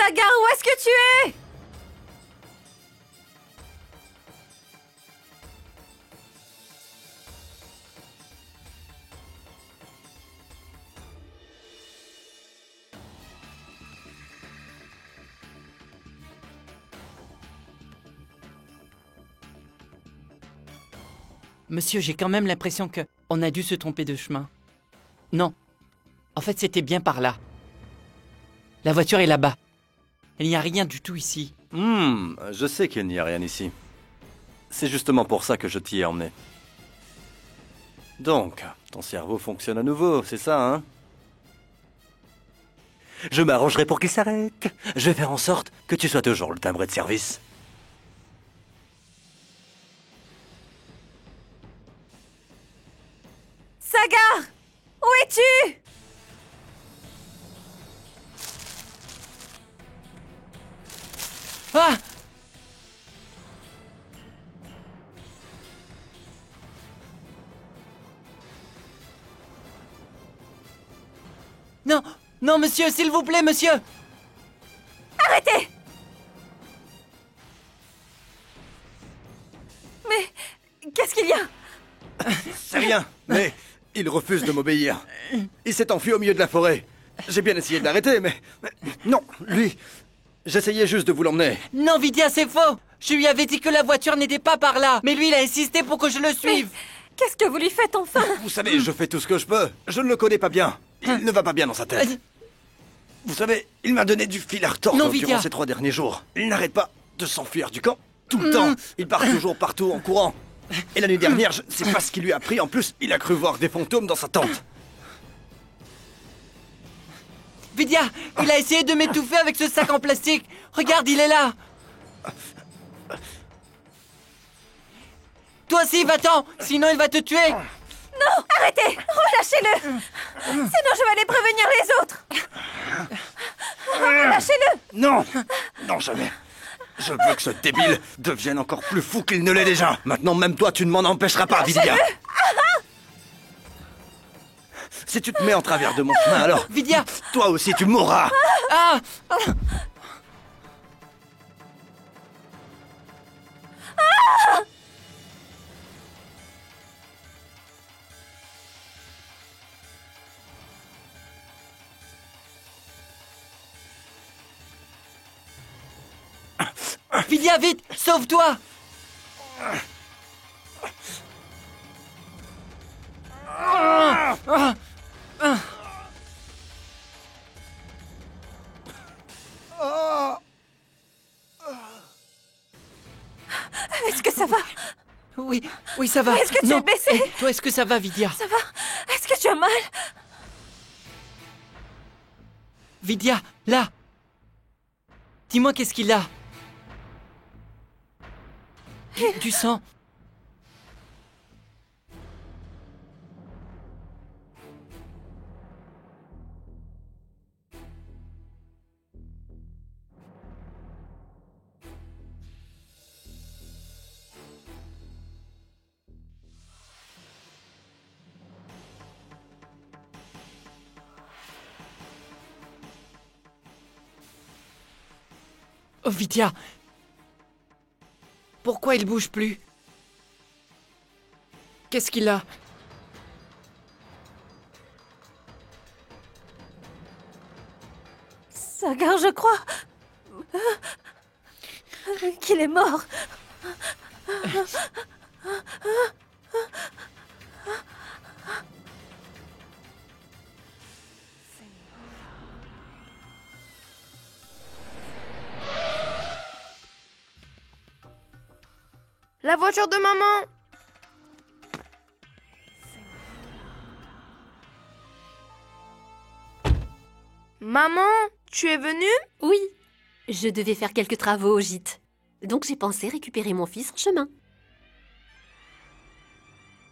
Sagar, où est-ce que tu es? Monsieur, j'ai quand même l'impression que on a dû se tromper de chemin. Non. En fait, c'était bien par là. La voiture est là-bas. Il n'y a rien du tout ici. Je sais qu'il n'y a rien ici. C'est justement pour ça que je t'y ai emmené. Donc, ton cerveau fonctionne à nouveau, c'est ça, hein? Je m'arrangerai pour qu'il s'arrête. Je vais faire en sorte que tu sois toujours le timbre de service. Sagar! Où es-tu? Ah! Non! Non, monsieur, s'il vous plaît, monsieur! Arrêtez! Mais qu'est-ce qu'il y a? C'est rien, mais il refuse de m'obéir. Il s'est enfui au milieu de la forêt. J'ai bien essayé de l'arrêter, mais non, lui... J'essayais juste de vous l'emmener. Non, Vidya, c'est faux! Je lui avais dit que la voiture n'était pas par là, mais lui, il a insisté pour que je le suive. Qu'est-ce que vous lui faites enfin? Vous savez, je fais tout ce que je peux. Je ne le connais pas bien. Il ne va pas bien dans sa tête. Vous savez, il m'a donné du fil à retordre Non, Vidya. durant ces 3 derniers jours. Il n'arrête pas de s'enfuir du camp, tout le temps. Il part toujours partout en courant. Et la nuit dernière, je ne sais pas ce qui lui a pris. En plus, il a cru voir des fantômes dans sa tente. Vidya, il a essayé de m'étouffer avec ce sac en plastique. Regarde, il est là. Toi aussi, va-t'en, sinon il va te tuer. Non, arrêtez! Relâchez-le! Sinon je vais aller prévenir les autres! Relâchez-le! Non, non, jamais. Je veux que ce débile devienne encore plus fou qu'il ne l'est déjà. Maintenant, même toi, tu ne m'en empêcheras pas, Vidya. Si tu te mets en travers de mon chemin, alors... Vidya! Toi aussi, tu mourras. Ah! Vidya, vite! Sauve-toi! Est-ce que ça va? Oui, oui, ça va. Est-ce que tu Non. es blessé? Et toi, est-ce que ça va, Vidya? Ça va? Est-ce que tu as mal? Vidya, là! Dis-moi qu'est-ce qu'il a? Du sang. Oh, Vidya! Pourquoi il bouge plus? Qu'est-ce qu'il a? Sagar, je crois qu'il est mort. La voiture de maman! Maman, tu es venue? Oui, je devais faire quelques travaux au gîte. Donc j'ai pensé récupérer mon fils en chemin.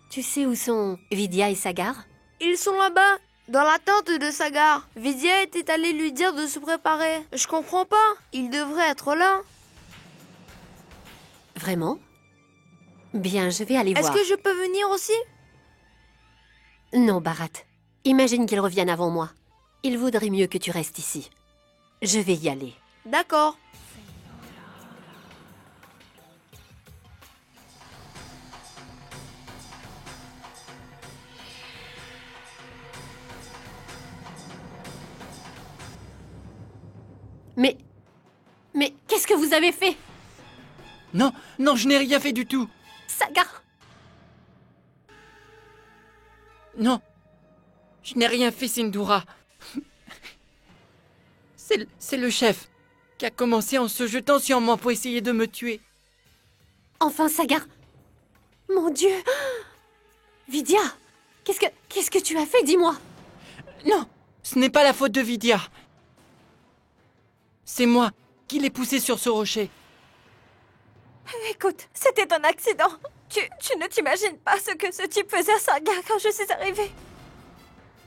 Tu sais où sont Vidya et Sagar? Ils sont là-bas, dans la tente de Sagar. Vidya était allée lui dire de se préparer. Je comprends pas, il devrait être là. Vraiment? Bien, je vais aller Est-ce voir. que je peux venir aussi? Non, Bharat. Imagine qu'ils reviennent avant moi. Il vaudrait mieux que tu restes ici. Je vais y aller. D'accord. Mais qu'est-ce que vous avez fait? Non, non, je n'ai rien fait du tout. Sagar! Non, je n'ai rien fait, Sindhura. C'est le chef qui a commencé en se jetant sur moi pour essayer de me tuer. Enfin, Sagar! Mon Dieu! Vidya! Qu'est-ce que tu as fait, dis-moi? Non, ce n'est pas la faute de Vidya. C'est moi qui l'ai poussé sur ce rocher. Écoute, c'était un accident. Tu ne t'imagines pas ce que ce type faisait à Sagar quand je suis arrivée.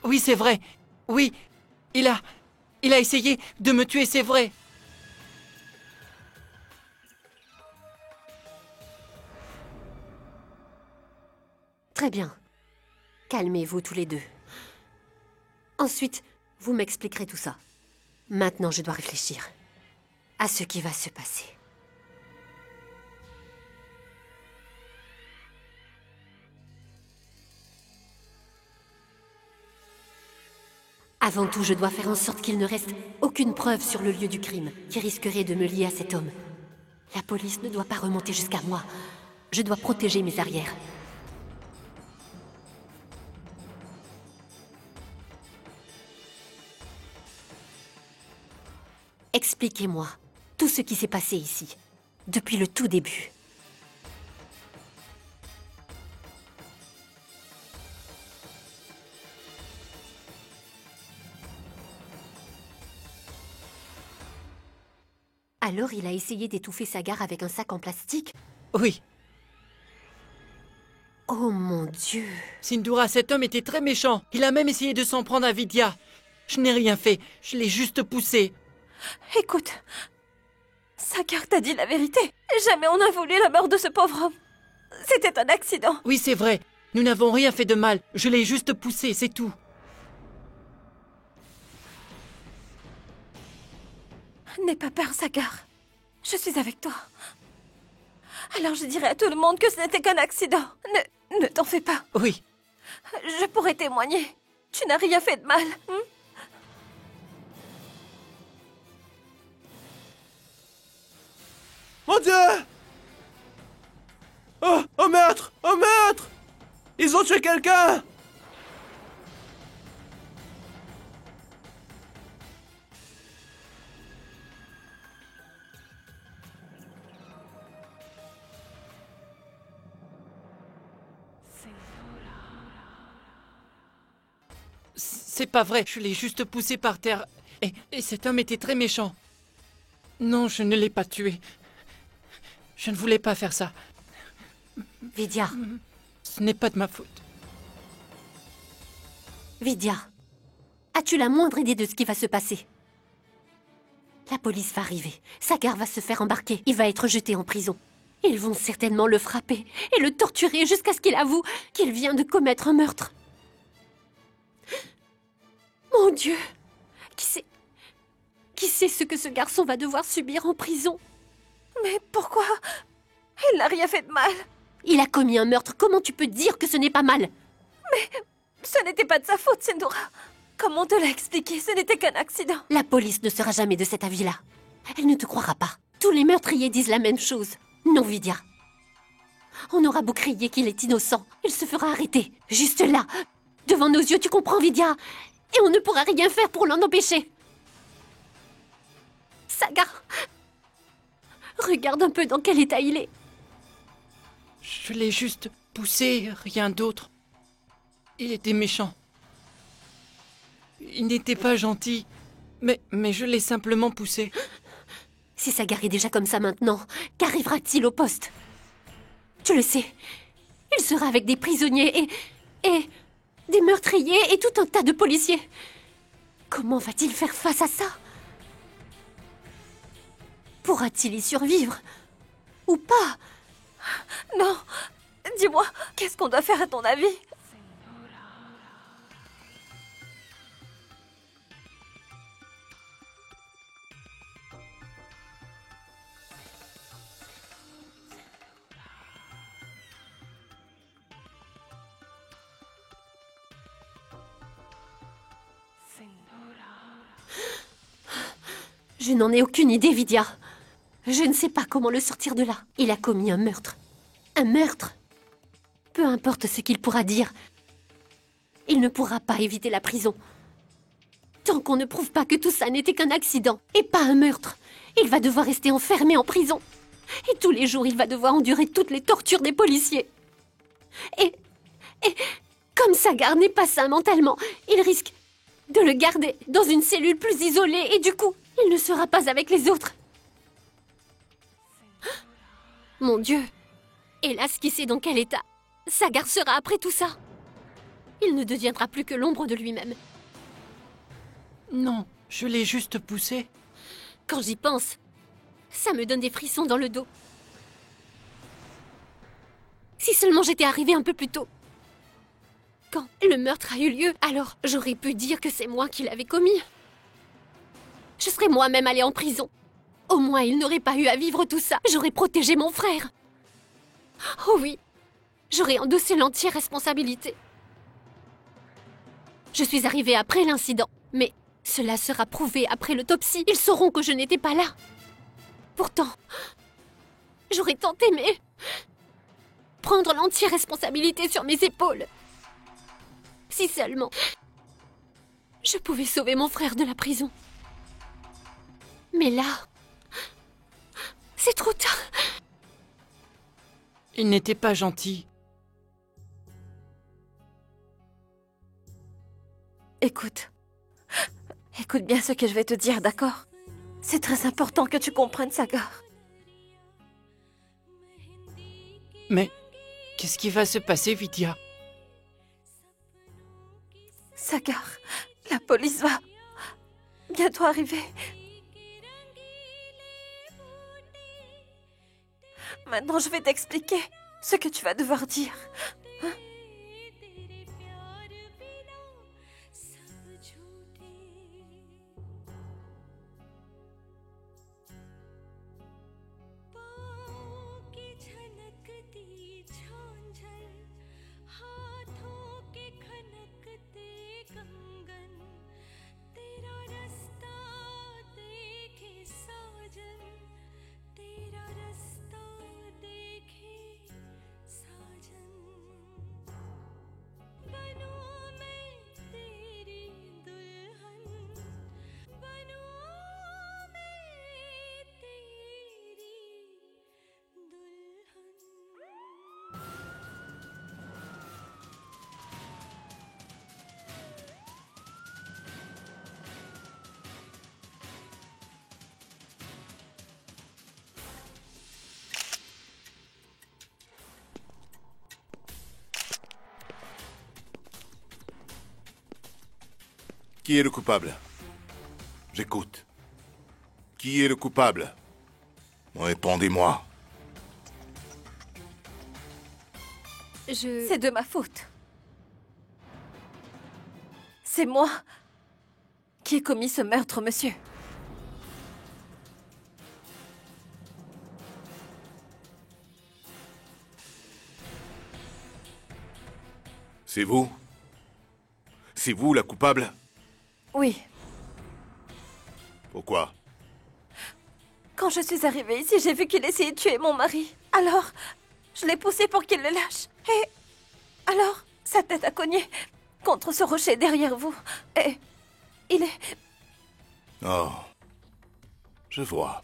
Oui, c'est vrai. Oui, il a essayé de me tuer, c'est vrai. Très bien. Calmez-vous tous les deux. Ensuite, vous m'expliquerez tout ça. Maintenant, je dois réfléchir à ce qui va se passer. Avant tout, je dois faire en sorte qu'il ne reste aucune preuve sur le lieu du crime qui risquerait de me lier à cet homme. La police ne doit pas remonter jusqu'à moi. Je dois protéger mes arrières. Expliquez-moi tout ce qui s'est passé ici, depuis le tout début. Alors il a essayé d'étouffer Sagar avec un sac en plastique? Oui, Oh mon Dieu! Sindhura, cet homme était très méchant. Il a même essayé de s'en prendre à Vidya. Je n'ai rien fait, je l'ai juste poussé. Écoute, Sagar t'a dit la vérité. Jamais on n'a voulu la mort de ce pauvre homme. C'était un accident. Oui, c'est vrai. Nous n'avons rien fait de mal. Je l'ai juste poussé, c'est tout. N'aie pas peur, Sagar. Je suis avec toi. Alors je dirai à tout le monde que ce n'était qu'un accident. Ne t'en fais pas. Oui, Je pourrais témoigner. Tu n'as rien fait de mal. Mon Dieu! Oh, au meurtre! Au meurtre! Ils ont tué quelqu'un! c'est pas vrai. Je l'ai juste poussé par terre. Et cet homme était très méchant. Non, je ne l'ai pas tué. Je ne voulais pas faire ça. Vidya! Ce n'est pas de ma faute. Vidya! As-tu la moindre idée de ce qui va se passer? La police va arriver. Sagar va se faire embarquer. Il va être jeté en prison. Ils vont certainement le frapper et le torturer jusqu'à ce qu'il avoue qu'il vient de commettre un meurtre. Mon Dieu! Qui sait ce que ce garçon va devoir subir en prison? Mais pourquoi? Il n'a rien fait de mal. Il a commis un meurtre. Comment tu peux dire que ce n'est pas mal? Ce n'était pas de sa faute, Sindhura. Comme on te l'a expliqué, ce n'était qu'un accident. La police ne sera jamais de cet avis-là. Elle ne te croira pas. Tous les meurtriers disent la même chose. Non, Vidya. On aura beau crier qu'il est innocent, il se fera arrêter. Juste là, devant nos yeux, tu comprends, Vidya? Et on ne pourra rien faire pour l'en empêcher. Sagar, regarde un peu dans quel état il est. Je l'ai juste poussé, rien d'autre. Il était méchant. Il n'était pas gentil. Mais je l'ai simplement poussé. Si Sagar est déjà comme ça maintenant, qu'arrivera-t-il au poste? Tu le sais, il sera avec des prisonniers et des meurtriers et tout un tas de policiers. Comment va-t-il faire face à ça? Pourra-t-il y survivre? Ou pas? Non. Dis-moi, qu'est-ce qu'on doit faire à ton avis? Je n'en ai aucune idée, Vidya. Je ne sais pas comment le sortir de là. Il a commis un meurtre. Un meurtre. Peu importe ce qu'il pourra dire, il ne pourra pas éviter la prison. Tant qu'on ne prouve pas que tout ça n'était qu'un accident et pas un meurtre, il va devoir rester enfermé en prison. Et tous les jours, il va devoir endurer toutes les tortures des policiers. Et comme Sagar n'est pas sain mentalement, il risque de le garder dans une cellule plus isolée et du coup, il ne sera pas avec les autres. Mon Dieu. Hélas, qui sait dans quel état Sagar sera après tout ça. Il ne deviendra plus que l'ombre de lui-même. Non, je l'ai juste poussé. Quand j'y pense, ça me donne des frissons dans le dos. Si seulement j'étais arrivée un peu plus tôt. Quand le meurtre a eu lieu, alors j'aurais pu dire que c'est moi qui l'avais commis. Je serais moi-même allée en prison. Au moins, il n'aurait pas eu à vivre tout ça. J'aurais protégé mon frère. Oh oui, j'aurais endossé l'entière responsabilité. Je suis arrivée après l'incident, mais cela sera prouvé après l'autopsie. Ils sauront que je n'étais pas là. Pourtant, j'aurais tenté, mais... prendre l'entière responsabilité sur mes épaules. Si seulement... je pouvais sauver mon frère de la prison. Mais là... c'est trop tard. Il n'était pas gentil. Écoute. Écoute bien ce que je vais te dire, d'accord? C'est très important que tu comprennes, Sagar. Mais qu'est-ce qui va se passer, Vidya? Sagar, la police va bientôt arriver. Maintenant, je vais t'expliquer ce que tu vas devoir dire. Hein? Qui est le coupable? J'écoute. Qui est le coupable? Répondez-moi. C'est de ma faute. C'est moi qui ai commis ce meurtre, monsieur. C'est vous? C'est vous la coupable? Oui. Pourquoi? Quand je suis arrivée ici, j'ai vu qu'il essayait de tuer mon mari. Alors, je l'ai poussé pour qu'il le lâche. Et alors, sa tête a cogné contre ce rocher derrière vous. Et il est... Oh. Je vois.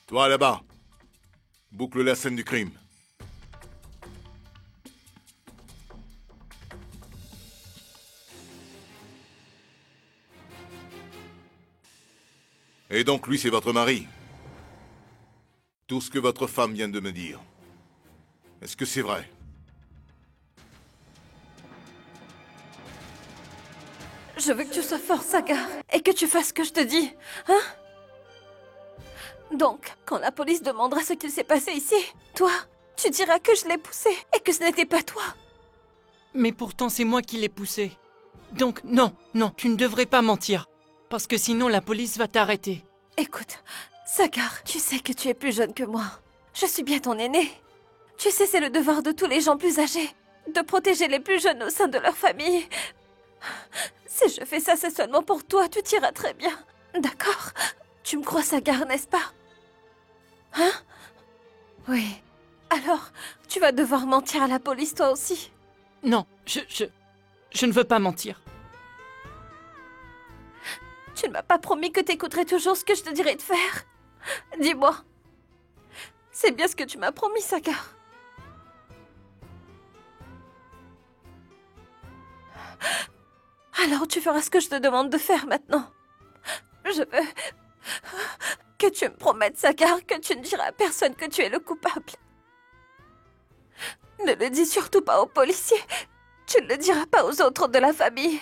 Toi là-bas. Boucle la scène du crime. Et donc lui, c'est votre mari. Tout ce que votre femme vient de me dire. Est-ce que c'est vrai? Je veux que tu sois fort, Sagar, et que tu fasses ce que je te dis, hein? Donc, quand la police demandera ce qu'il s'est passé ici, toi, tu diras que je l'ai poussé et que ce n'était pas toi. Mais pourtant, c'est moi qui l'ai poussé. Donc, non, tu ne devrais pas mentir. Parce que sinon, la police va t'arrêter. Écoute, Sagar, tu sais que tu es plus jeune que moi. Je suis bien ton aîné. Tu sais, c'est le devoir de tous les gens plus âgés de protéger les plus jeunes au sein de leur famille. Si je fais ça, c'est seulement pour toi, tu t'iras très bien. D'accord? Tu me crois, Sagar, n'est-ce pas? Hein? Oui. Alors, tu vas devoir mentir à la police, toi aussi. Non, je ne veux pas mentir. Tu ne m'as pas promis que t'écouterais toujours ce que je te dirais de faire. Dis-moi. C'est bien ce que tu m'as promis, Sagar. Alors tu feras ce que je te demande de faire maintenant. Je veux que tu me promettes, Sagar, que tu ne diras à personne que tu es le coupable. Ne le dis surtout pas aux policiers. Tu ne le diras pas aux autres de la famille.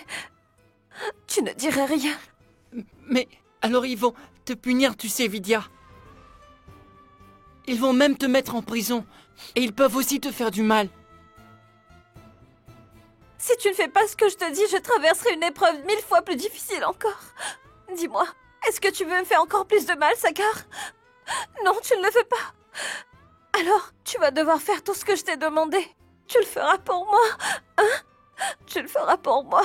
Tu ne dirais rien. Mais alors ils vont te punir, tu sais, Vidya. Ils vont même te mettre en prison. Et ils peuvent aussi te faire du mal. Si tu ne fais pas ce que je te dis, je traverserai une épreuve 1000 fois plus difficile encore. Dis-moi, est-ce que tu veux me faire encore plus de mal, Sagar? Non, tu ne le veux pas. Alors, tu vas devoir faire tout ce que je t'ai demandé. Tu le feras pour moi, hein? Tu le feras pour moi.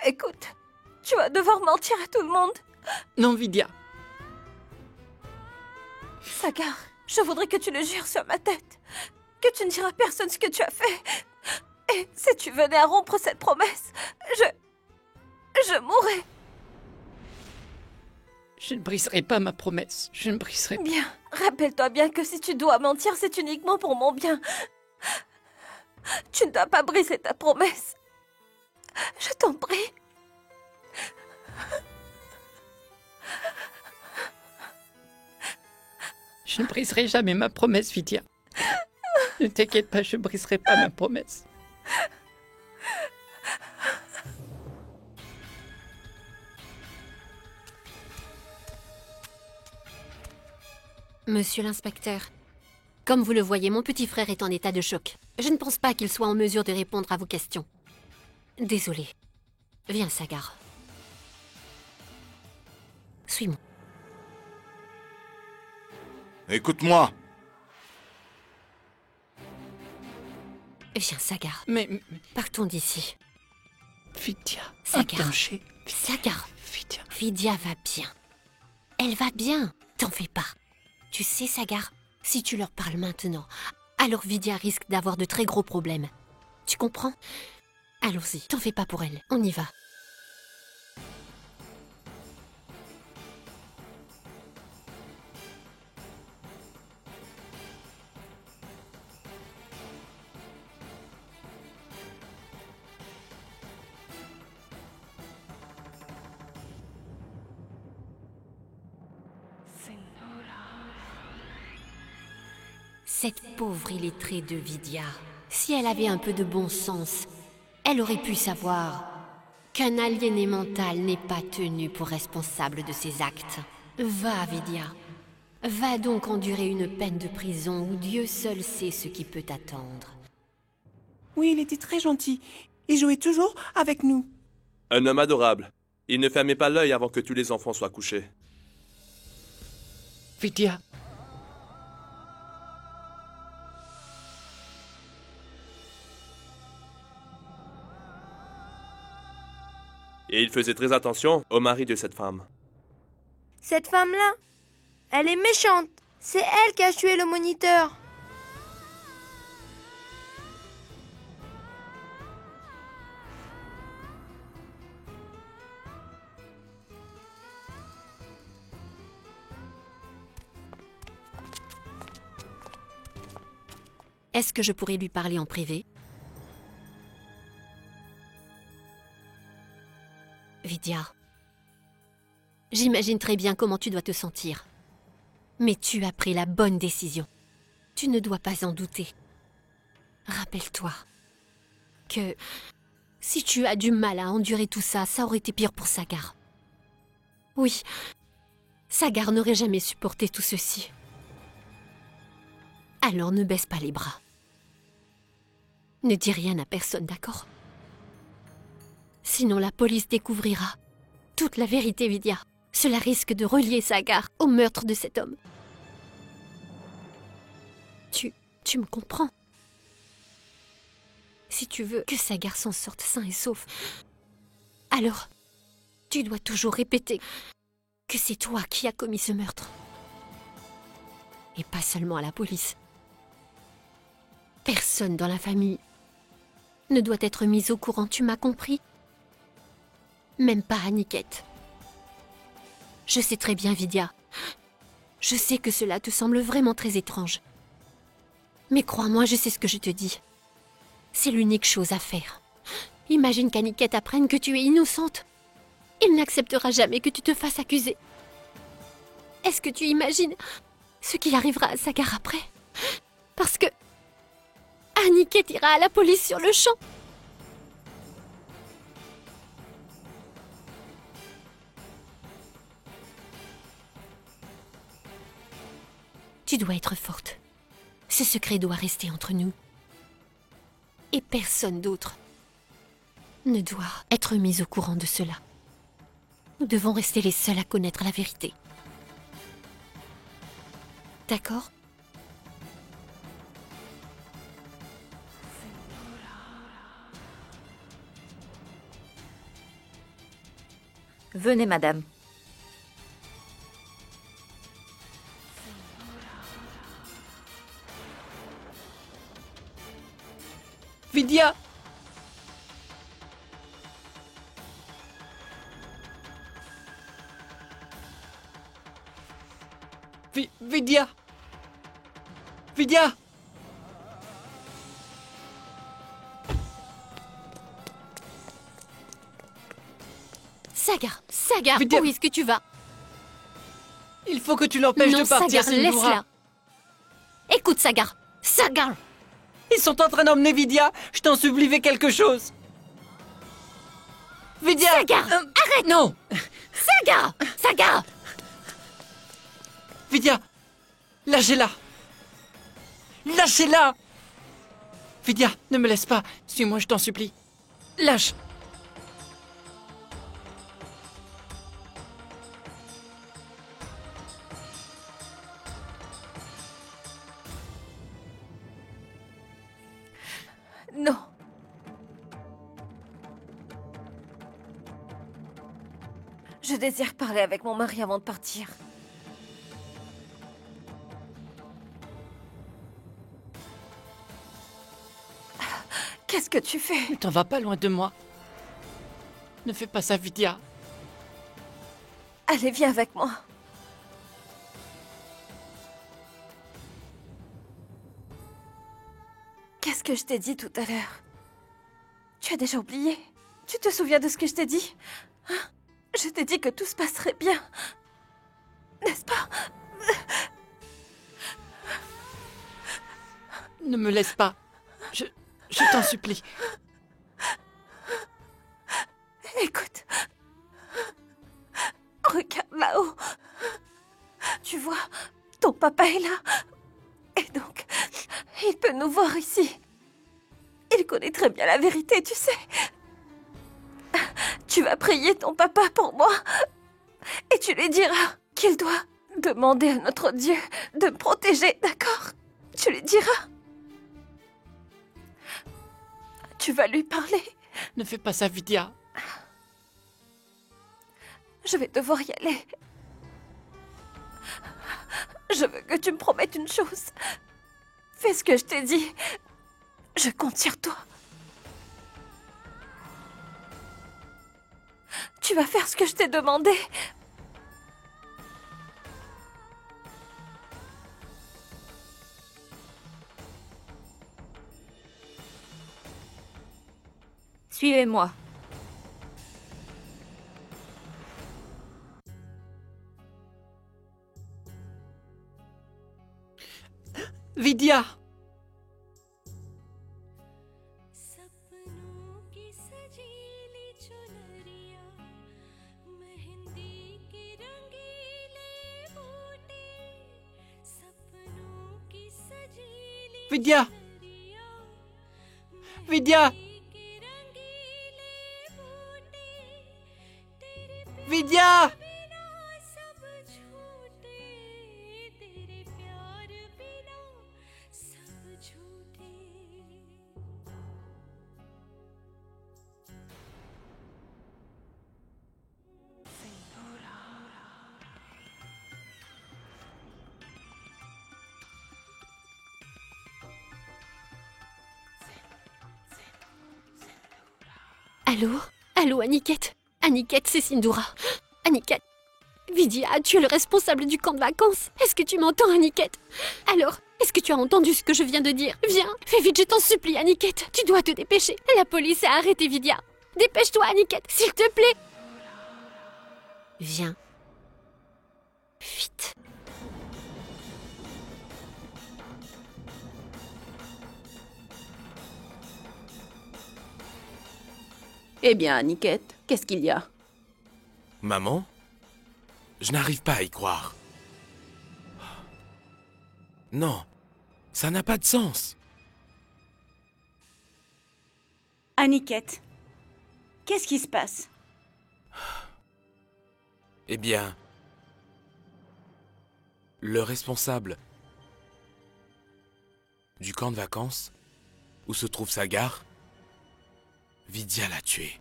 Écoute, tu vas devoir mentir à tout le monde. Non, Vidya. Sagar, je voudrais que tu le jures sur ma tête. Que tu ne diras à personne ce que tu as fait. Et si tu venais à rompre cette promesse, je mourrais. Je ne briserai pas ma promesse. Je ne briserai pas. Bien, rappelle-toi bien que si tu dois mentir, c'est uniquement pour mon bien. Tu ne dois pas briser ta promesse. Je t'en prie. Je ne briserai jamais ma promesse, Vidya. Ne t'inquiète pas, je ne briserai pas ma promesse. Monsieur l'inspecteur, comme vous le voyez, mon petit frère est en état de choc. Je ne pense pas qu'il soit en mesure de répondre à vos questions. Désolé. Viens, Sagar. Suis-moi. Écoute-moi. Viens, Sagar. Mais Partons d'ici. Vidya, Sagar. un danger. Sagar. Vidya. Vidya va bien. Elle va bien. T'en fais pas. Tu sais, Sagar, si tu leur parles maintenant, alors Vidya risque d'avoir de très gros problèmes. Tu comprends? Allons-y, t'en fais pas pour elle. On y va. Cette pauvre illettrée de Vidya, si elle avait un peu de bon sens, elle aurait pu savoir qu'un aliéné mental n'est pas tenu pour responsable de ses actes. Va, Vidya. Va donc endurer une peine de prison où Dieu seul sait ce qui peut t'attendre. Oui, il était très gentil. Il jouait toujours avec nous. Un homme adorable. Il ne fermait pas l'œil avant que tous les enfants soient couchés. Vidya. Et il faisait très attention au mari de cette femme. Cette femme-là, elle est méchante. C'est elle qui a tué le moniteur. Est-ce que je pourrais lui parler en privé? Vidya, j'imagine très bien comment tu dois te sentir. Mais tu as pris la bonne décision. Tu ne dois pas en douter. Rappelle-toi que si tu as du mal à endurer tout ça, ça aurait été pire pour Sagar. Oui, Sagar n'aurait jamais supporté tout ceci. Alors ne baisse pas les bras. Ne dis rien à personne, d'accord? Sinon la police découvrira toute la vérité, Vidya. Cela risque de relier Sagar au meurtre de cet homme. Tu me comprends? Si tu veux que Sagar s'en sorte sain et sauf, alors tu dois toujours répéter que c'est toi qui as commis ce meurtre. Et pas seulement à la police. Personne dans la famille ne doit être mis au courant, tu m'as compris? Même pas Aniket. Je sais très bien, Vidya. Je sais que cela te semble vraiment très étrange. Mais crois-moi, je sais ce que je te dis. C'est l'unique chose à faire. Imagine qu'Aniket apprenne que tu es innocente. Il n'acceptera jamais que tu te fasses accuser. Est-ce que tu imagines ce qu'il arrivera à Sagar après? Parce que Aniket ira à la police sur le champ. Tu dois être forte. Ce secret doit rester entre nous. Et personne d'autre ne doit être mis au courant de cela. Nous devons rester les seuls à connaître la vérité. D'accord? Venez, madame. Vidya! Vidya! Vidya! Sagar, Vidya- où est-ce que tu vas? Il faut que tu l'empêches Non, de partir, Sagar, Sindoora. laisse-la. Écoute, Sagar. Ils sont en train d'emmener Vidya. Je t'en supplie, fais quelque chose. Vidya! Sagar, arrête! Non! Sagar! Vidya! Lâchez-la! Lâchez-la! Vidya, ne me laisse pas. Suis-moi, je t'en supplie. Lâche! Non. Je désire parler avec mon mari avant de partir. Qu'est-ce que tu fais? Ne t'en vas pas loin de moi. Ne fais pas ça, Vidya. Allez, viens avec moi. Qu'est-ce que je t'ai dit tout à l'heure? Tu as déjà oublié? Tu te souviens de ce que je t'ai dit? Hein? Je t'ai dit que tout se passerait bien. N'est-ce pas? Ne me laisse pas. Je t'en supplie. Écoute. Regarde là-haut. Tu vois, ton papa est là. Et donc, il peut nous voir ici. Il connaît très bien la vérité, tu sais. Tu vas prier ton papa pour moi. Et tu lui diras qu'il doit demander à notre Dieu de me protéger, d'accord? Tu lui diras. Tu vas lui parler. Ne fais pas ça, Vidya. Je vais devoir y aller. Je veux que tu me promettes une chose. Fais ce que je t'ai dit. Je compte sur toi. Tu vas faire ce que je t'ai demandé. Suivez-moi. Vidya! Vidya! Vidya! Vidya! Allô? Allô, Aniket? Aniket, c'est Sindoura. Aniket? Vidya, tu es le responsable du camp de vacances. Est-ce que tu m'entends, Aniket? Alors, est-ce que tu as entendu ce que je viens de dire? Viens, fais vite, je t'en supplie, Aniket. Tu dois te dépêcher. La police a arrêté Vidya. Dépêche-toi, Aniket, s'il te plaît. Viens. Vite. Eh bien, Aniket, qu'est-ce qu'il y a? Maman? Je n'arrive pas à y croire. Non, ça n'a pas de sens. Aniket, qu'est-ce qui se passe? Eh bien, le responsable du camp de vacances, où se trouve sa gare, Vidya l'a tué.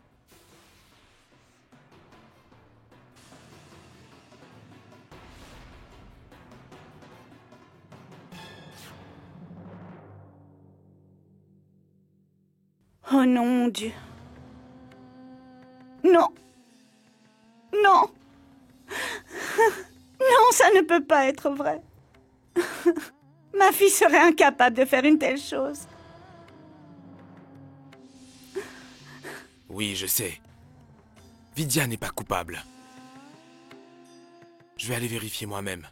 Oh non, mon Dieu. Non. Non. Non, ça ne peut pas être vrai. Ma fille serait incapable de faire une telle chose. Oui, je sais. Vidya n'est pas coupable. Je vais aller vérifier moi-même.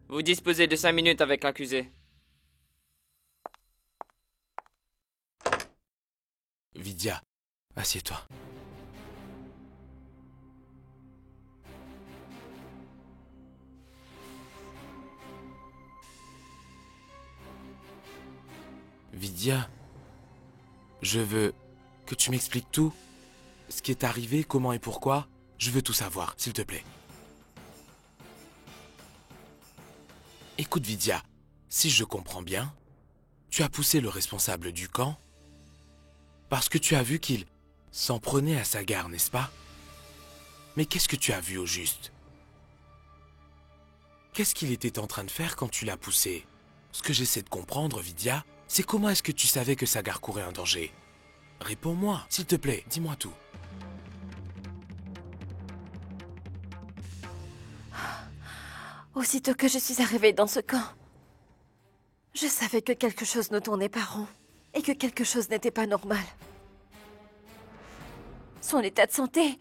Vous disposez de 5 minutes avec l'accusé. Vidya, assieds-toi. Vidya, je veux que tu m'expliques tout. Ce qui est arrivé, comment et pourquoi. Je veux tout savoir, s'il te plaît. Écoute, Vidya, si je comprends bien, tu as poussé le responsable du camp parce que tu as vu qu'il s'en prenait à sa gare, n'est-ce pas? Mais qu'est-ce que tu as vu au juste? Qu'est-ce qu'il était en train de faire quand tu l'as poussé? Ce que j'essaie de comprendre, Vidya, c'est comment est-ce que tu savais que sa gare courait un danger? Réponds-moi, s'il te plaît, dis-moi tout. Aussitôt que je suis arrivée dans ce camp, je savais que quelque chose ne tournait pas rond et que quelque chose n'était pas normal. Son état de santé,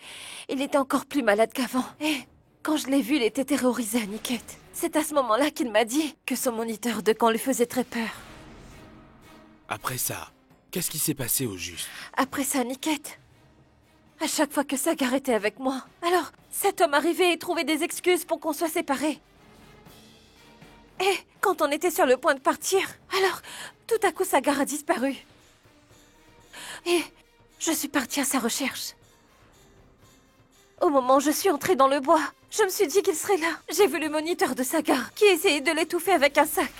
il était encore plus malade qu'avant. Et quand je l'ai vu, il était terrorisé, Aniket. C'est à ce moment-là qu'il m'a dit que son moniteur de camp lui faisait très peur. Après ça, qu'est-ce qui s'est passé au juste? Après ça, Aniket, à chaque fois que Sagar était avec moi, alors cet homme arrivait et trouvait des excuses pour qu'on soit séparés. Et quand on était sur le point de partir, alors tout à coup Sagar a disparu. Et je suis partie à sa recherche. Au moment où je suis entrée dans le bois, je me suis dit qu'il serait là. J'ai vu le moniteur de Sagar qui essayait de l'étouffer avec un sac.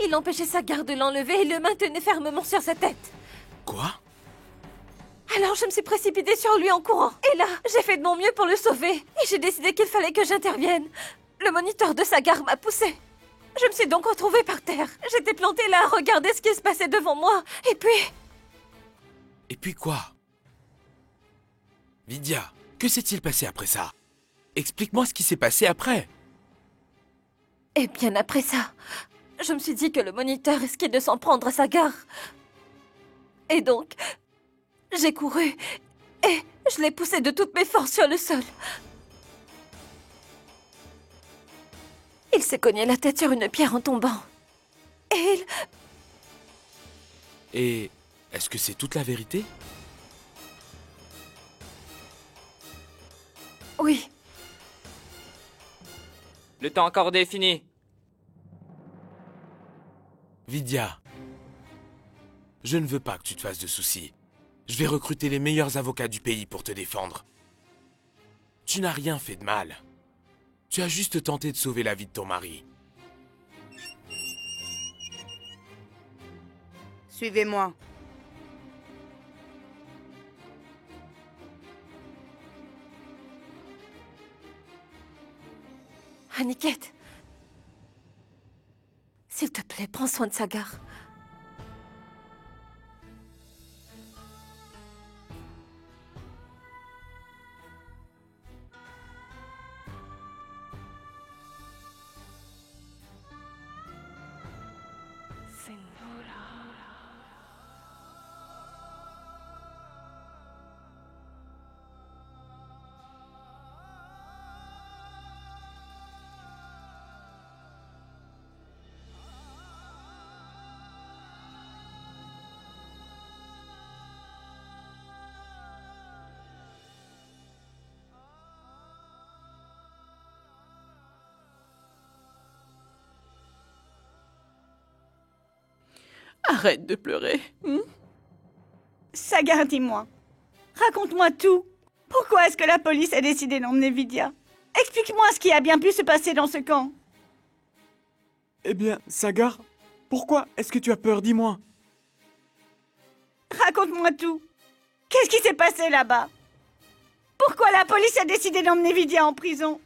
Il empêchait Sagar de l'enlever et le maintenait fermement sur sa tête. Quoi? Alors je me suis précipitée sur lui en courant. Et là, j'ai fait de mon mieux pour le sauver. Et j'ai décidé qu'il fallait que j'intervienne. Le moniteur de Sagar m'a poussée. Je me suis donc retrouvée par terre. J'étais plantée là à regarder ce qui se passait devant moi. Et puis... Et puis quoi? Vidya, que s'est-il passé après ça? Explique-moi ce qui s'est passé après. Et bien après ça, je me suis dit que le moniteur risquait de s'en prendre à Sagar. Et donc, j'ai couru et je l'ai poussé de toutes mes forces sur le sol. Il s'est cogné la tête sur une pierre en tombant. Et Et est-ce que c'est toute la vérité? Oui. Le temps accordé est fini. Vidya, je ne veux pas que tu te fasses de soucis. Je vais recruter les meilleurs avocats du pays pour te défendre. Tu n'as rien fait de mal. Tu as juste tenté de sauver la vie de ton mari. Suivez-moi. Aniket. S'il te plaît, prends soin de Sagar. Arrête de pleurer. Sagar, dis-moi. Raconte-moi tout. Pourquoi est-ce que la police a décidé d'emmener Vidya? Explique-moi ce qui a bien pu se passer dans ce camp. Eh bien, Sagar, pourquoi est-ce que tu as peur? Dis-moi. Raconte-moi tout. Qu'est-ce qui s'est passé là-bas? Pourquoi la police a décidé d'emmener Vidya en prison?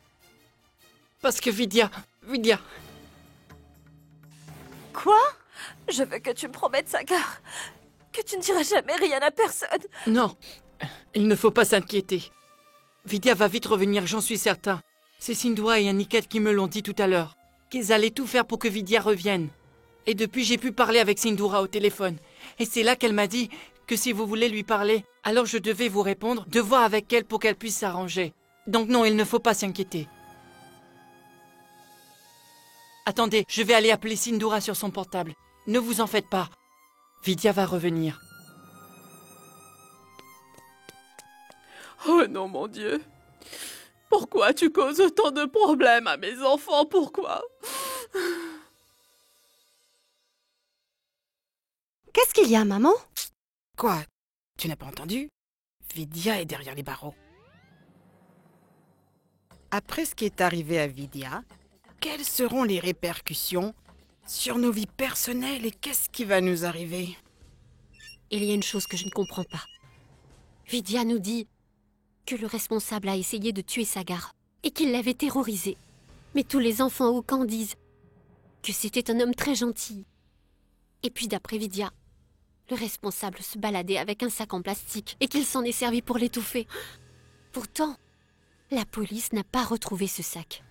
Parce que Vidya... Quoi? Je veux que tu me promettes, Sagar, que tu ne diras jamais rien à personne. Non, il ne faut pas s'inquiéter. Vidya va vite revenir, j'en suis certain. C'est Sindhura et Aniket qui me l'ont dit tout à l'heure, qu'ils allaient tout faire pour que Vidya revienne. Et depuis, j'ai pu parler avec Sindhura au téléphone. Et c'est là qu'elle m'a dit que si vous voulez lui parler, alors je devais vous répondre, de voir avec elle pour qu'elle puisse s'arranger. Donc non, il ne faut pas s'inquiéter. Attendez, je vais aller appeler Sindhura sur son portable. Ne vous en faites pas. Vidya va revenir. Oh non, mon Dieu. Pourquoi tu causes autant de problèmes à mes enfants? Pourquoi? Qu'est-ce qu'il y a, maman? Quoi? Tu n'as pas entendu? Vidya est derrière les barreaux. Après ce qui est arrivé à Vidya, quelles seront les répercussions sur nos vies personnelles et qu'est-ce qui va nous arriver? Il y a une chose que je ne comprends pas. Vidya nous dit que le responsable a essayé de tuer Sagar et qu'il l'avait terrorisé. Mais tous les enfants au camp disent que c'était un homme très gentil. Et puis d'après Vidya, le responsable se baladait avec un sac en plastique et qu'il s'en est servi pour l'étouffer. Pourtant, la police n'a pas retrouvé ce sac.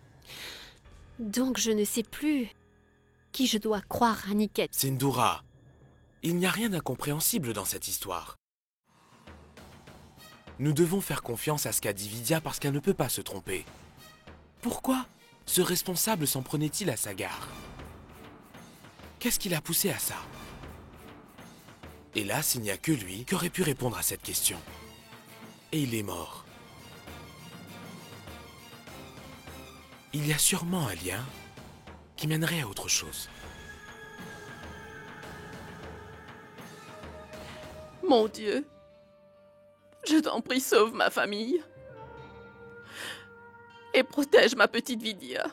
Donc je ne sais plus qui je dois croire, Aniket. Sindhura, il n'y a rien d'incompréhensible dans cette histoire. Nous devons faire confiance à ce qu'a dit Vidya parce qu'elle ne peut pas se tromper. Pourquoi ce responsable s'en prenait-il à Sagar? Qu'est-ce qui l'a poussé à ça? Hélas, il n'y a que lui qui aurait pu répondre à cette question. Et il est mort. Il y a sûrement un lien qui mènerait à autre chose. Mon Dieu. Je t'en prie, sauve ma famille. Et protège ma petite Vidya.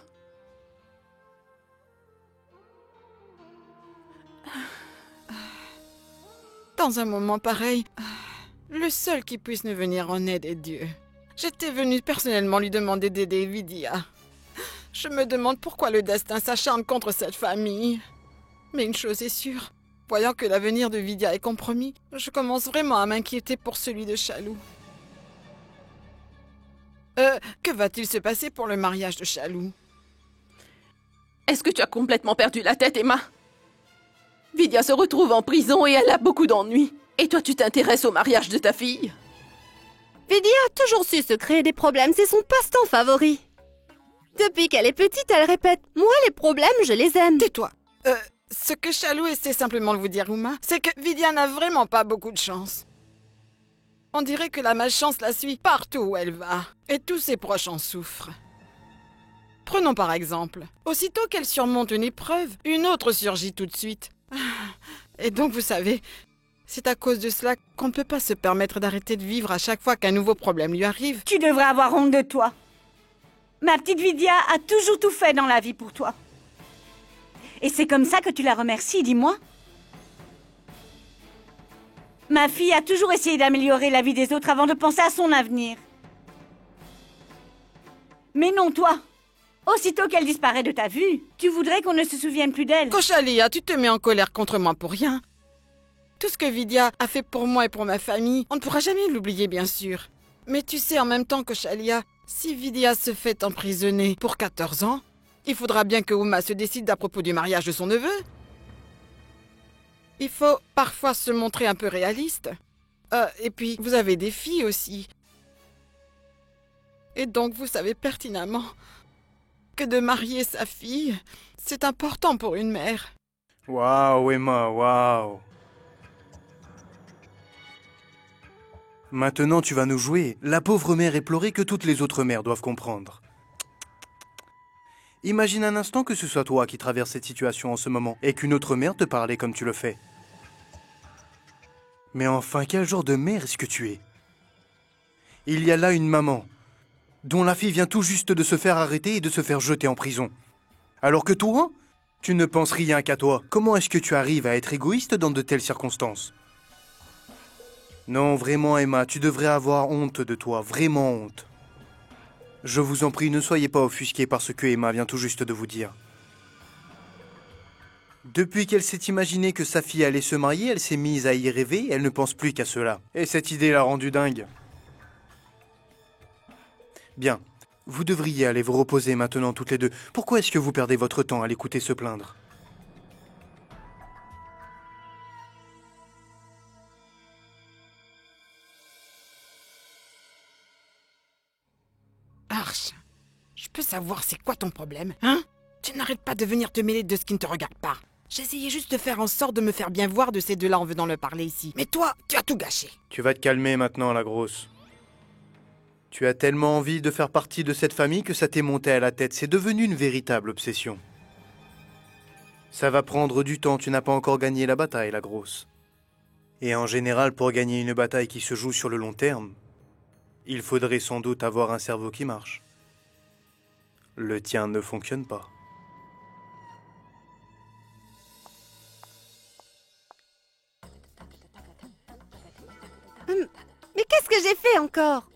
Dans un moment pareil, le seul qui puisse nous venir en aide est Dieu. J'étais venue personnellement lui demander d'aider Vidya. Je me demande pourquoi le destin s'acharne contre cette famille. Mais une chose est sûre, voyant que l'avenir de Vidya est compromis, je commence vraiment à m'inquiéter pour celui de Chalou. Que va-t-il se passer pour le mariage de Chalou? Est-ce que tu as complètement perdu la tête, Emma? Vidya se retrouve en prison et elle a beaucoup d'ennuis. Et toi, tu t'intéresses au mariage de ta fille? Vidya a toujours su se créer des problèmes, c'est son passe-temps favori. Depuis qu'elle est petite, elle répète « Moi, les problèmes, je les aime ». Tais-toi. Ce que Chalou essaie simplement de vous dire, Uma, c'est que Vidya n'a vraiment pas beaucoup de chance. On dirait que la malchance la suit partout où elle va, et tous ses proches en souffrent. Prenons par exemple, aussitôt qu'elle surmonte une épreuve, une autre surgit tout de suite. Et donc, vous savez, c'est à cause de cela qu'on ne peut pas se permettre d'arrêter de vivre à chaque fois qu'un nouveau problème lui arrive. Tu devrais avoir honte de toi. Ma petite Vidya a toujours tout fait dans la vie pour toi. Et c'est comme ça que tu la remercies, dis-moi. Ma fille a toujours essayé d'améliorer la vie des autres avant de penser à son avenir. Mais non, toi. Aussitôt qu'elle disparaît de ta vue, tu voudrais qu'on ne se souvienne plus d'elle. Koshalia, tu te mets en colère contre moi pour rien. Tout ce que Vidya a fait pour moi et pour ma famille, on ne pourra jamais l'oublier, bien sûr. Mais tu sais, en même temps, Koshalia, si Vidya se fait emprisonner pour 14 ans, il faudra bien que Uma se décide à propos du mariage de son neveu. Il faut parfois se montrer un peu réaliste. Et puis, vous avez des filles aussi. Et donc, vous savez pertinemment que de marier sa fille, c'est important pour une mère. Waouh, Emma, waouh. Maintenant, tu vas nous jouer. La pauvre mère éplorée que toutes les autres mères doivent comprendre. Imagine un instant que ce soit toi qui traverses cette situation en ce moment et qu'une autre mère te parlait comme tu le fais. Mais enfin, quel genre de mère est-ce que tu es? Il y a là une maman dont la fille vient tout juste de se faire arrêter et de se faire jeter en prison. Alors que toi, tu ne penses rien qu'à toi. Comment est-ce que tu arrives à être égoïste dans de telles circonstances? Non, vraiment, Emma, tu devrais avoir honte de toi, vraiment honte. Je vous en prie, ne soyez pas offusqués par ce que Emma vient tout juste de vous dire. Depuis qu'elle s'est imaginé que sa fille allait se marier, elle s'est mise à y rêver, elle ne pense plus qu'à cela. Et cette idée l'a rendue dingue. Bien, vous devriez aller vous reposer maintenant toutes les deux. Pourquoi est-ce que vous perdez votre temps à l'écouter se plaindre? Arch, je peux savoir c'est quoi ton problème, hein? Tu n'arrêtes pas de venir te mêler de ce qui ne te regarde pas. J'essayais juste de faire en sorte de me faire bien voir de ces deux-là en venant leur parler ici. Mais toi, tu as tout gâché. Tu vas te calmer maintenant, la grosse. Tu as tellement envie de faire partie de cette famille que ça t'est monté à la tête. C'est devenu une véritable obsession. Ça va prendre du temps, tu n'as pas encore gagné la bataille, la grosse. Et en général, pour gagner une bataille qui se joue sur le long terme, il faudrait sans doute avoir un cerveau qui marche. Le tien ne fonctionne pas. Mais qu'est-ce que j'ai fait encore?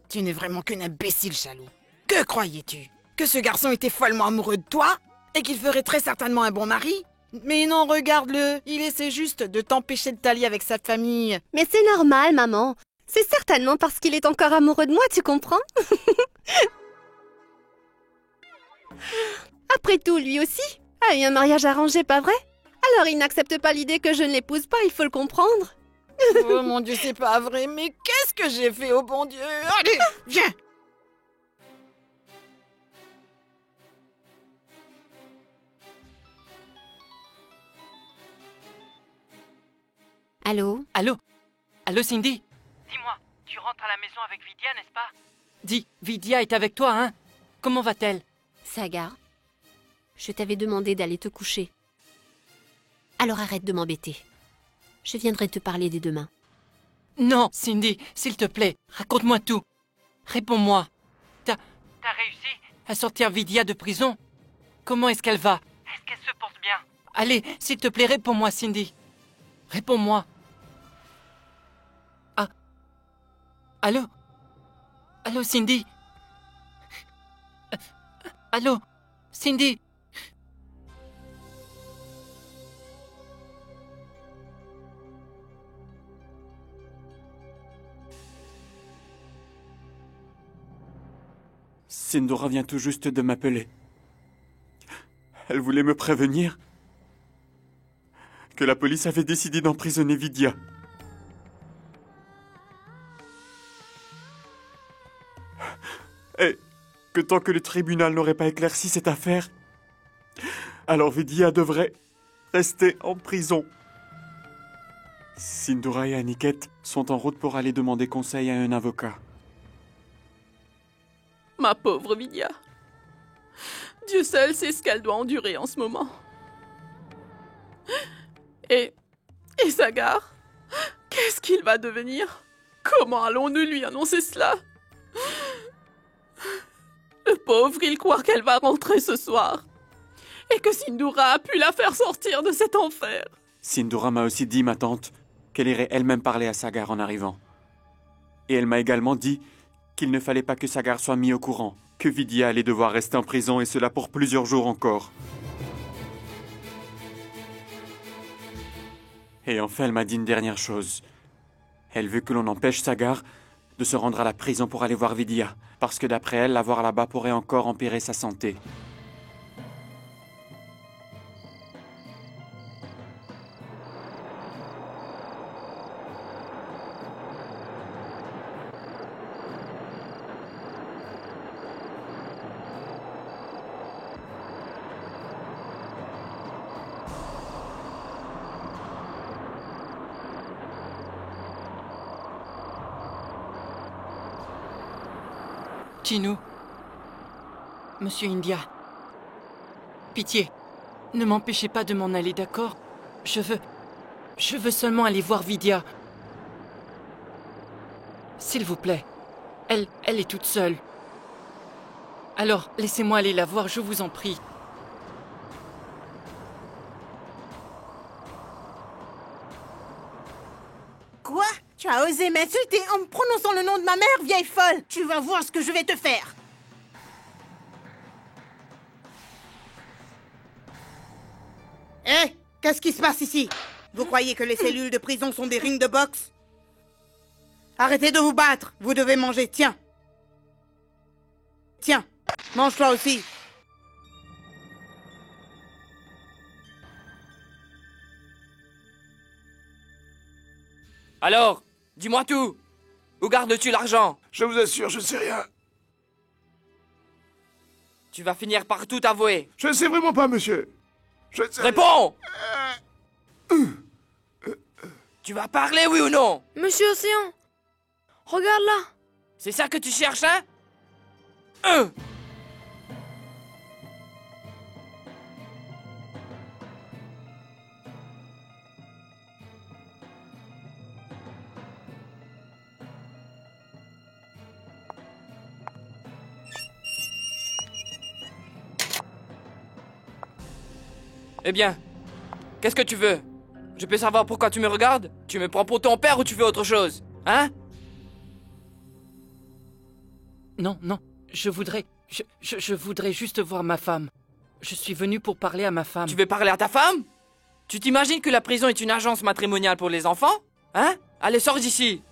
Tu n'es vraiment qu'une imbécile, Chalou. Que croyais-tu? Que ce garçon était follement amoureux de toi? Et qu'il ferait très certainement un bon mari? Mais non, regarde-le. Il essaie juste de t'empêcher de t'allier avec sa famille. Mais c'est normal, maman. C'est certainement parce qu'il est encore amoureux de moi, tu comprends? Après tout, lui aussi a eu un mariage arrangé, pas vrai? Alors il n'accepte pas l'idée que je ne l'épouse pas, il faut le comprendre. Oh mon Dieu, c'est pas vrai, mais qu'est-ce que j'ai fait, oh bon Dieu? Allez, viens! Allô? Allô? Allô, Cindy? Dis-moi, tu rentres à la maison avec Vidya, n'est-ce pas? Dis, Vidya est avec toi, hein? Comment va-t-elle? Sagar, je t'avais demandé d'aller te coucher. Alors arrête de m'embêter. Je viendrai te parler dès demain. Non, Cindy, s'il te plaît, raconte-moi tout. Réponds-moi. T'as réussi? À sortir Vidya de prison? Comment est-ce qu'elle va? Est-ce qu'elle se porte bien? Allez, s'il te plaît, réponds-moi, Cindy. Réponds-moi. Ah. Allô? Allô, Cindy? Allô? Cindy? Sindora vient tout juste de m'appeler. Elle voulait me prévenir que la police avait décidé d'emprisonner Vidya. Et que tant que le tribunal n'aurait pas éclairci cette affaire, alors Vidya devrait rester en prison. Sindora et Aniket sont en route pour aller demander conseil à un avocat. Ma pauvre Vidya. Dieu seul sait ce qu'elle doit endurer en ce moment. Et Sagar, qu'est-ce qu'il va devenir? Comment allons-nous lui annoncer cela? Le pauvre, il croit qu'elle va rentrer ce soir. Et que Sindura a pu la faire sortir de cet enfer. Sindura m'a aussi dit, ma tante, qu'elle irait elle-même parler à Sagar en arrivant. Et elle m'a également dit qu'il ne fallait pas que Sagar soit mis au courant, que Vidya allait devoir rester en prison et cela pour plusieurs jours encore. Et enfin, elle m'a dit une dernière chose. Elle veut que l'on empêche Sagar de se rendre à la prison pour aller voir Vidya, parce que d'après elle, la voir là-bas pourrait encore empirer sa santé. Chinu, Monsieur India, pitié, ne m'empêchez pas de m'en aller, d'accord? Je veux seulement aller voir Vidya. S'il vous plaît, elle est toute seule. Alors, laissez-moi aller la voir, je vous en prie. Quoi? Tu as osé m'insulter en me prononçant le nom de ma mère, vieille folle! Tu vas voir ce que je vais te faire! Hé! Qu'est-ce qui se passe ici? Vous croyez que les cellules de prison sont des rings de boxe? Arrêtez de vous battre! Vous devez manger, tiens! Tiens, mange-toi aussi! Alors, dis-moi tout. Où gardes-tu l'argent? Je vous assure, je sais rien. Tu vas finir par tout avouer. Je ne sais vraiment pas, monsieur. Je ne sais... Réponds! Tu vas parler, oui ou non? Monsieur Océan, regarde là. C'est ça que tu cherches, hein? Eh bien, qu'est-ce que tu veux? Je peux savoir pourquoi tu me regardes? Tu me prends pour ton père ou tu veux autre chose? Hein? Non, je voudrais juste voir ma femme. Je suis venu pour parler à ma femme. Tu veux parler à ta femme? Tu t'imagines que la prison est une agence matrimoniale pour les enfants? Hein? Allez, sors d'ici.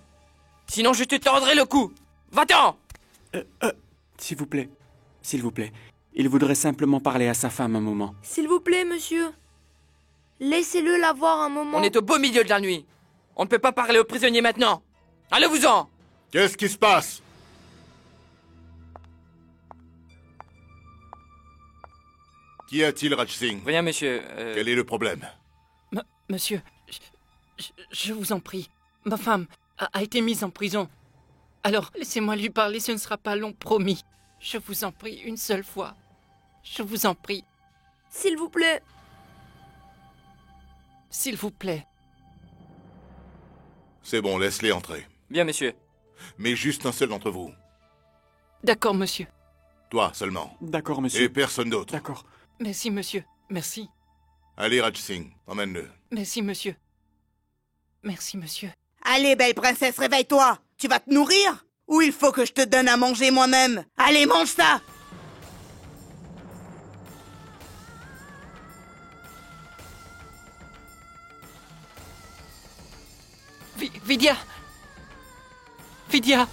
Sinon, je te tordrai le cou. Va-t'en! S'il vous plaît. Il voudrait simplement parler à sa femme un moment. S'il vous plaît, monsieur. Laissez-le la voir un moment. On est au beau milieu de la nuit. On ne peut pas parler aux prisonniers maintenant. Allez-vous-en! Qu'est-ce qui se passe? Qu'y a-t-il, Raj Singh? Rien, monsieur. Quel est le problème? Monsieur, je vous en prie. Ma femme a été mise en prison. Alors, laissez-moi lui parler, ce ne sera pas long, promis. Je vous en prie, une seule fois. Je vous en prie. S'il vous plaît. S'il vous plaît. C'est bon, laisse-les entrer. Bien, monsieur. Mais juste un seul d'entre vous. D'accord, monsieur. Toi seulement. D'accord, monsieur. Et personne d'autre. D'accord. Merci, monsieur. Merci. Allez, Raj Singh, emmène-le. Merci, monsieur. Merci, monsieur. Allez, belle princesse, réveille-toi! Tu vas te nourrir? Ou il faut que je te donne à manger moi-même? Allez, mange ça! Vidya! Vidya!